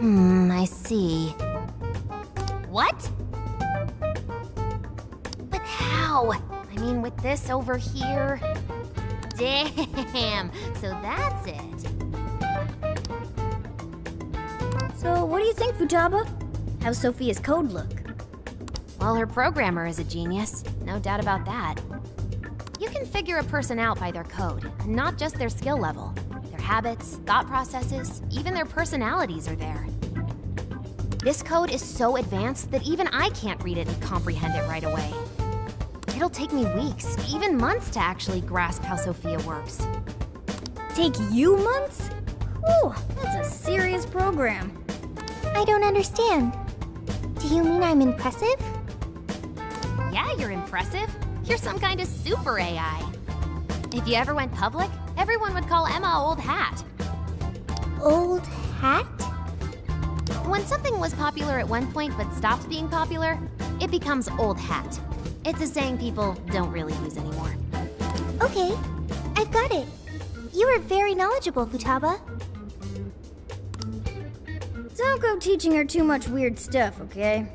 I see. What? But how? I mean, with this over here... Damn, so that's it. So, what do you think, Futaba? How's Sophia's code look? Well, her programmer is a genius. No doubt about that. You can figure a person out by their code, and not just their skill level. Their habits, thought processes, even their personalities are there. This code is so advanced that even I can't read it and comprehend it right away. It'll take me weeks, even months to actually grasp how Sophia works. Take you months? Whew, that's a serious program. I don't understand. Do you mean I'm impressive? Yeah, you're impressive. You're some kind of super AI. If you ever went public, everyone would call Emma Old Hat. Old hat? When something was popular at one point but stopped being popular, it becomes old hat. It's a saying people don't really use anymore. Okay, I've got it. You are very knowledgeable, Futaba. Don't go teaching her too much weird stuff, okay?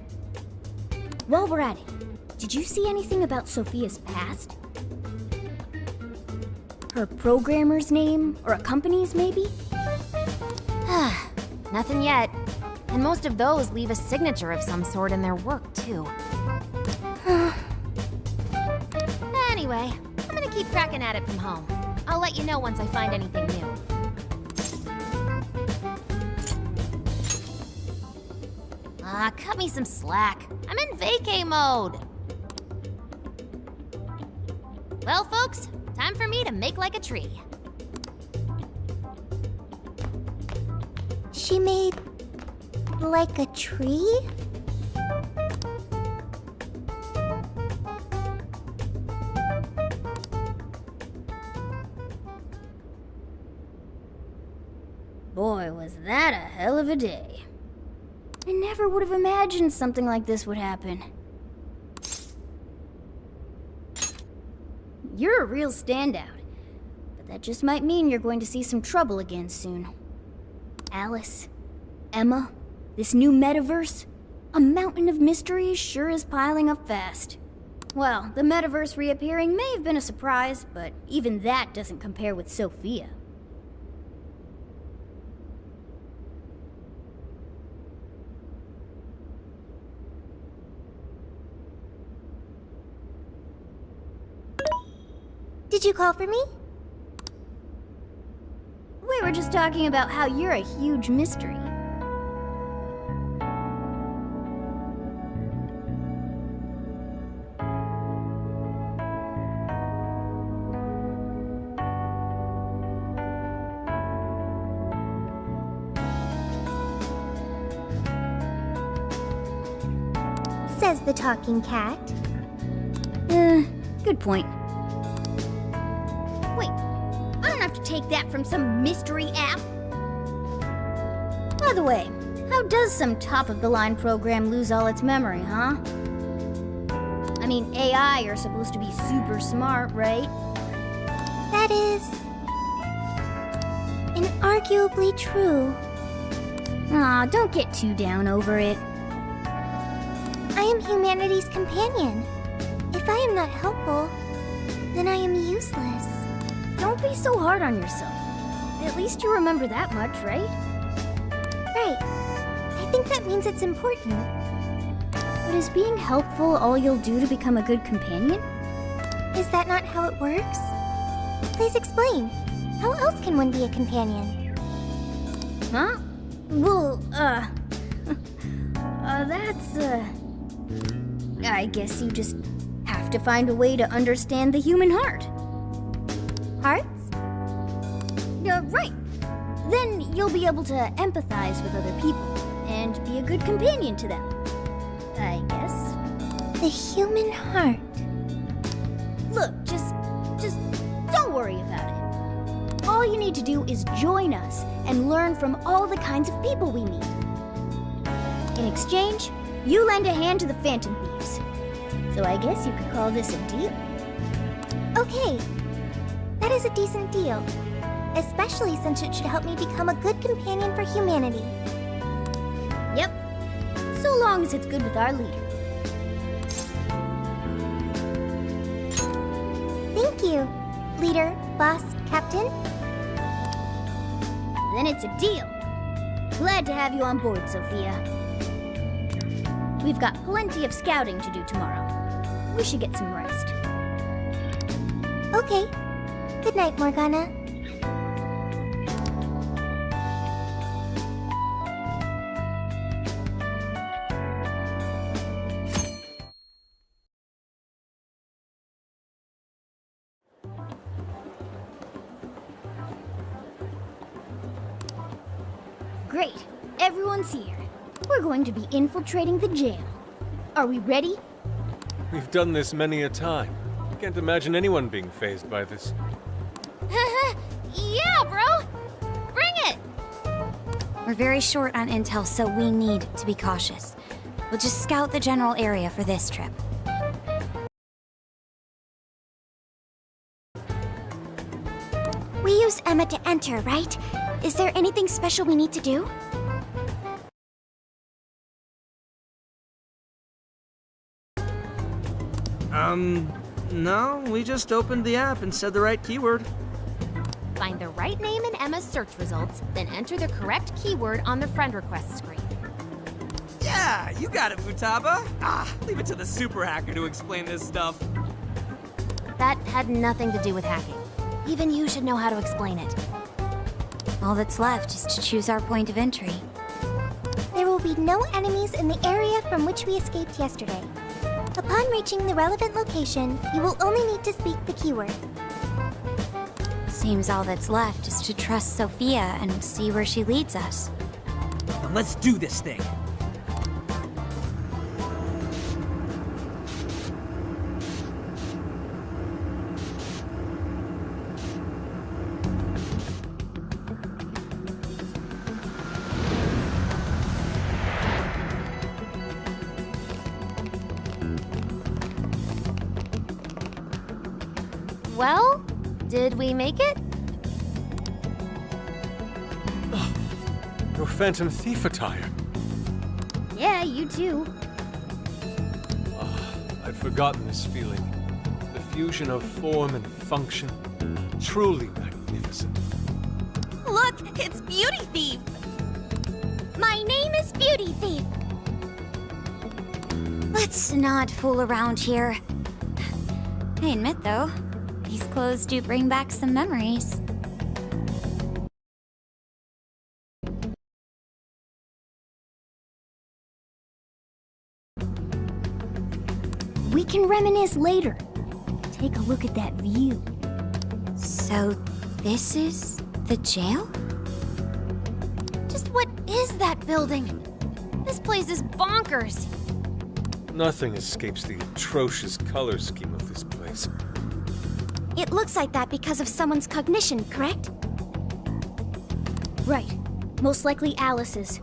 While we're at it, did you see anything about Sophia's past? Her programmer's name, or a company's maybe? Nothing yet. And most of those leave a signature of some sort in their work, too. Anyway, I'm gonna keep cracking at it from home. I'll let you know once I find anything new. Cut me some slack. I'm in vacay mode. Well, folks, time for me to make like a tree. She made... like a tree? Boy, was that a hell of a day. I never would have imagined something like this would happen. You're a real standout, but that just might mean you're going to see some trouble again soon. Alice, Emma, this new metaverse, a mountain of mysteries sure is piling up fast. Well, the metaverse reappearing may have been a surprise, but even that doesn't compare with Sophia. Did you call for me? We were just talking about how you're a huge mystery. Says the talking cat. Good point. Wait, I don't have to take that from some mystery app. By the way, how does some top-of-the-line program lose all its memory, huh? I mean, AI are supposed to be super smart, right? That is... inarguably true. Aw, don't get too down over it. I am humanity's companion. If I am not helpful, then I am useless. Don't be so hard on yourself. At least you remember that much, right? Right. I think that means it's important. But is being helpful all you'll do to become a good companion? Is that not how it works? Please explain. How else can one be a companion? Huh? Well, that's, I guess you just have to find a way to understand the human heart. Hearts? Right. Then you'll be able to empathize with other people and be a good companion to them. I guess. The human heart. Look, just don't worry about it. All you need to do is join us and learn from all the kinds of people we meet. In exchange, you lend a hand to the Phantom Thieves. So I guess you could call this a deal. Okay. That is a decent deal. Especially since it should help me become a good companion for humanity. so long as it's good with our leader. Thank you, leader, boss, captain. Then it's a deal. Glad to have you on board, Sophia. We've got plenty of scouting to do tomorrow. We should get some rest. Okay. Good night, Morgana. Great. Everyone's here. We're going to be infiltrating the jail. Are we ready? We've done this many a time. I can't imagine anyone being fazed by this. Yeah, bro! Bring it! We're very short on intel, so we need to be cautious. We'll just scout the general area for this trip. We use Emma to enter, right? Is there anything special we need to do? No, we just opened the app and said the right keyword. Find the right name in Emma's search results, then enter the correct keyword on the friend request screen. Yeah, you got it, Futaba. Leave it to the super hacker to explain this stuff. That had nothing to do with hacking. Even you should know how to explain it. All that's left is to choose our point of entry. There will be no enemies in the area from which we escaped yesterday. Upon reaching the relevant location, you will only need to speak the keyword. Seems all that's left is to trust Sophia and see where she leads us. Then let's do this thing. Well, did we make it? Your Phantom Thief attire. Yeah, you too. I'd forgotten this feeling. The fusion of form and function. Truly magnificent. Look, it's Beauty Thief! My name is Beauty Thief. Let's not fool around here. I admit, though, these clothes do bring back some memories. We can reminisce later. Take a look at that view. So, this is the jail? Just what is that building? This place is bonkers. Nothing escapes the atrocious color scheme of this place. It looks like that because of someone's cognition, correct? Right. Most likely Alice's.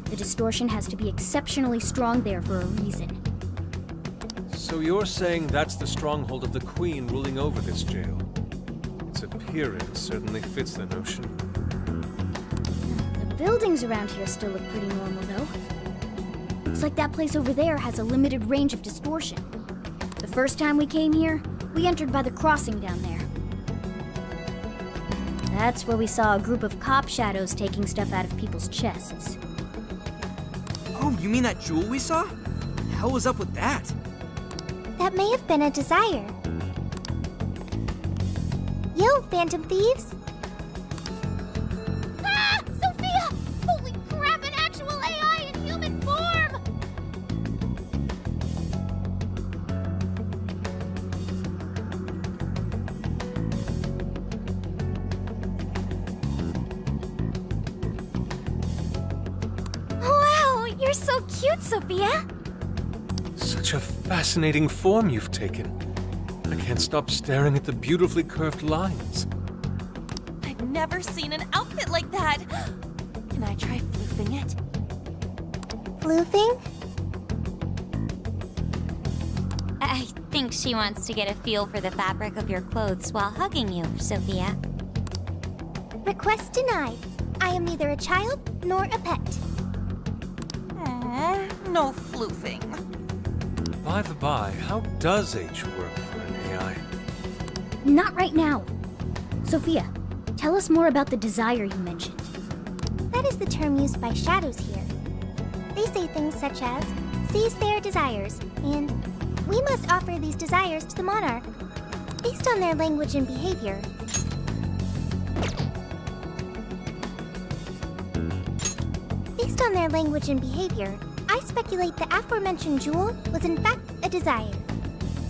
The distortion has to be exceptionally strong there for a reason. So you're saying that's the stronghold of the Queen ruling over this jail? Its appearance certainly fits the notion. The buildings around here still look pretty normal, though. Looks like that place over there has a limited range of distortion. The first time we came here, we entered by the crossing down there. That's where we saw a group of cop shadows taking stuff out of people's chests. Oh, you mean that jewel we saw? The hell was up with that? That may have been a desire. Yo, Phantom Thieves! Ah! Sophia! Holy crap, an actual AI in human form! Wow, you're so cute, Sophia! Such a fascinating form you've taken. I can't stop staring at the beautifully curved lines. I've never seen an outfit like that! Can I try floofing it? Floofing? I think she wants to get a feel for the fabric of your clothes while hugging you, Sophia. Request denied. I am neither a child nor a pet. Aww, no floofing. By the by, how does H work for an AI? Not right now. Sophia, tell us more about the desire you mentioned. That is the term used by shadows here. They say things such as, seize their desires, and we must offer these desires to the monarch, based on their language and behavior. Based on their language and behavior, I speculate the aforementioned jewel was in fact a desire.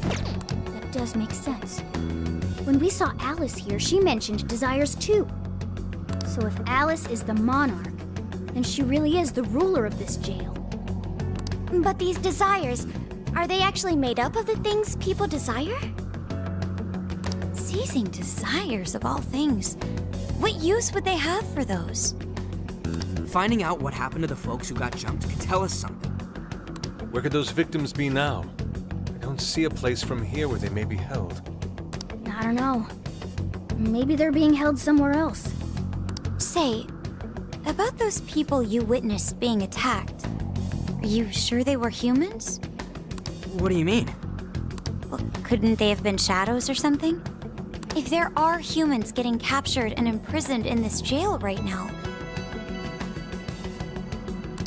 That does make sense. When we saw Alice here, she mentioned desires too. So if Alice is the monarch, then she really is the ruler of this jail. But these desires, are they actually made up of the things people desire? Seizing desires of all things. What use would they have for those? Finding out what happened to the folks who got jumped could tell us something. Where could those victims be now? I don't see a place from here where they may be held. I don't know. Maybe they're being held somewhere else. Say, about those people you witnessed being attacked, are you sure they were humans? What do you mean? Well, couldn't they have been shadows or something? If there are humans getting captured and imprisoned in this jail right now,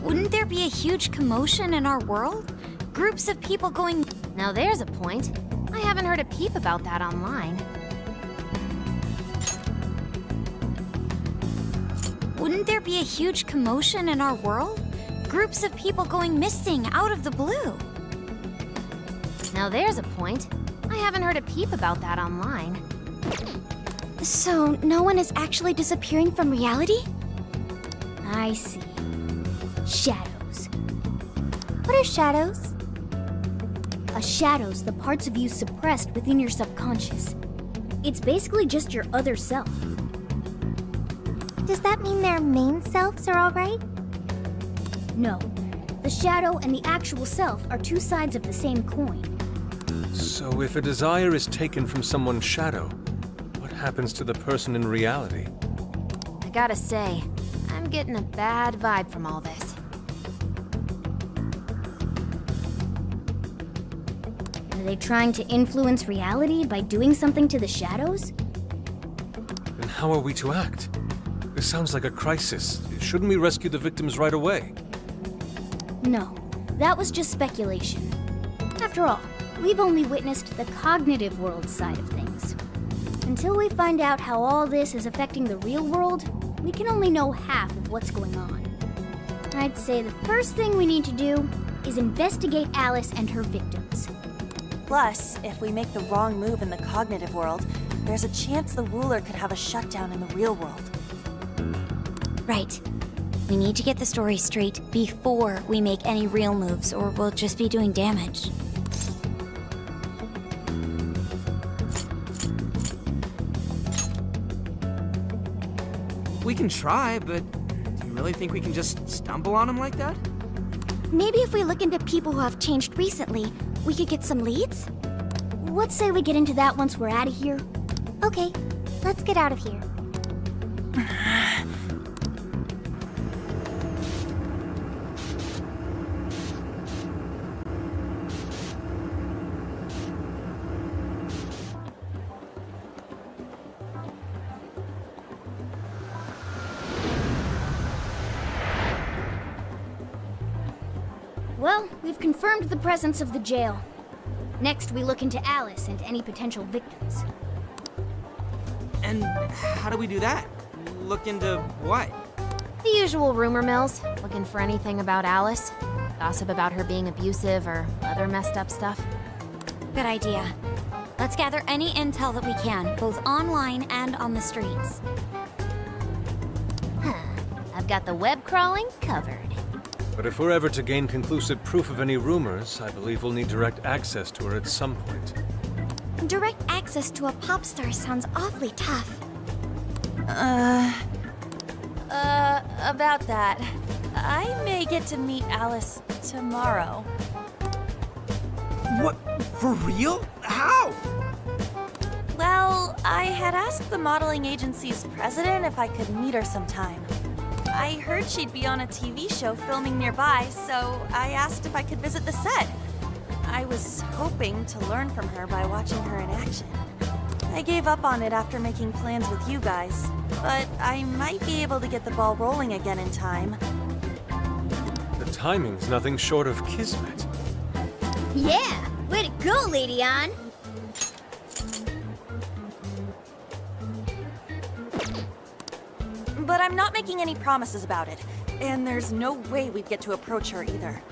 wouldn't there be a huge commotion in our world? Groups of people going... Now there's a point. I haven't heard a peep about that online. Wouldn't there be a huge commotion in our world? Groups of people going missing out of the blue. Now there's a point. I haven't heard a peep about that online. So, no one is actually disappearing from reality? I see. Shadows. What are shadows? A shadow's the parts of you suppressed within your subconscious. It's basically just your other self. Does that mean their main selves are alright? No. The shadow and the actual self are two sides of the same coin. So if a desire is taken from someone's shadow, what happens to the person in reality? I gotta say, I'm getting a bad vibe from all this. Are they trying to influence reality by doing something to the shadows? Then how are we to act? This sounds like a crisis. Shouldn't we rescue the victims right away? No, that was just speculation. After all, we've only witnessed the cognitive world side of things. Until we find out how all this is affecting the real world, we can only know half of what's going on. I'd say the first thing we need to do is investigate Alice and her victims. Plus, if we make the wrong move in the cognitive world, there's a chance the ruler could have a shutdown in the real world. Right. We need to get the story straight before we make any real moves, or we'll just be doing damage. We can try, but do you really think we can just stumble on them like that? Maybe if we look into people who have changed recently, we could get some leads? Let's say we get into that once we're out of here. Okay, let's get out of here. Well, we've confirmed the presence of the jail. Next, we look into Alice and any potential victims. And how do we do that? Look into what? The usual rumor mills, looking for anything about Alice. Gossip about her being abusive or other messed up stuff. Good idea. Let's gather any intel that we can, both online and on the streets. I've got the web crawling covered. But if we're ever to gain conclusive proof of any rumors, I believe we'll need direct access to her at some point. Direct access to a pop star sounds awfully tough. About that, I may get to meet Alice tomorrow. What? For real? How? Well, I had asked the modeling agency's president if I could meet her sometime. I heard she'd be on a TV show filming nearby, so I asked if I could visit the set. I was hoping to learn from her by watching her in action. I gave up on it after making plans with you guys, but I might be able to get the ball rolling again in time. The timing's nothing short of kismet. Yeah! Way to go, Lady Ann! But I'm not making any promises about it, and there's no way we'd get to approach her either.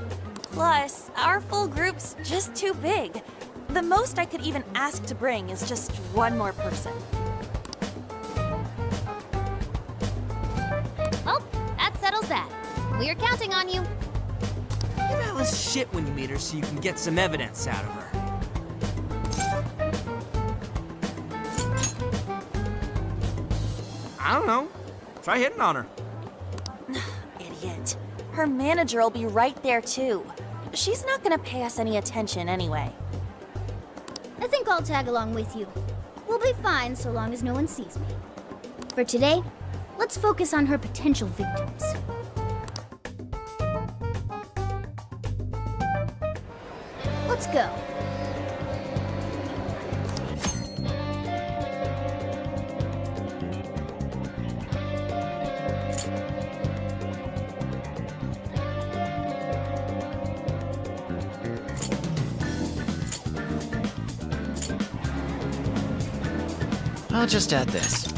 Plus, our full group's just too big. The most I could even ask to bring is just one more person. Well, that settles that. We're counting on you. Give Alice shit when you meet her so you can get some evidence out of her. I don't know. Try hitting on her. Idiot. Her manager will be right there too. She's not gonna pay us any attention anyway. I think I'll tag along with you. We'll be fine so long as no one sees me. For today, let's focus on her potential victims. Let's go. I'll just add this.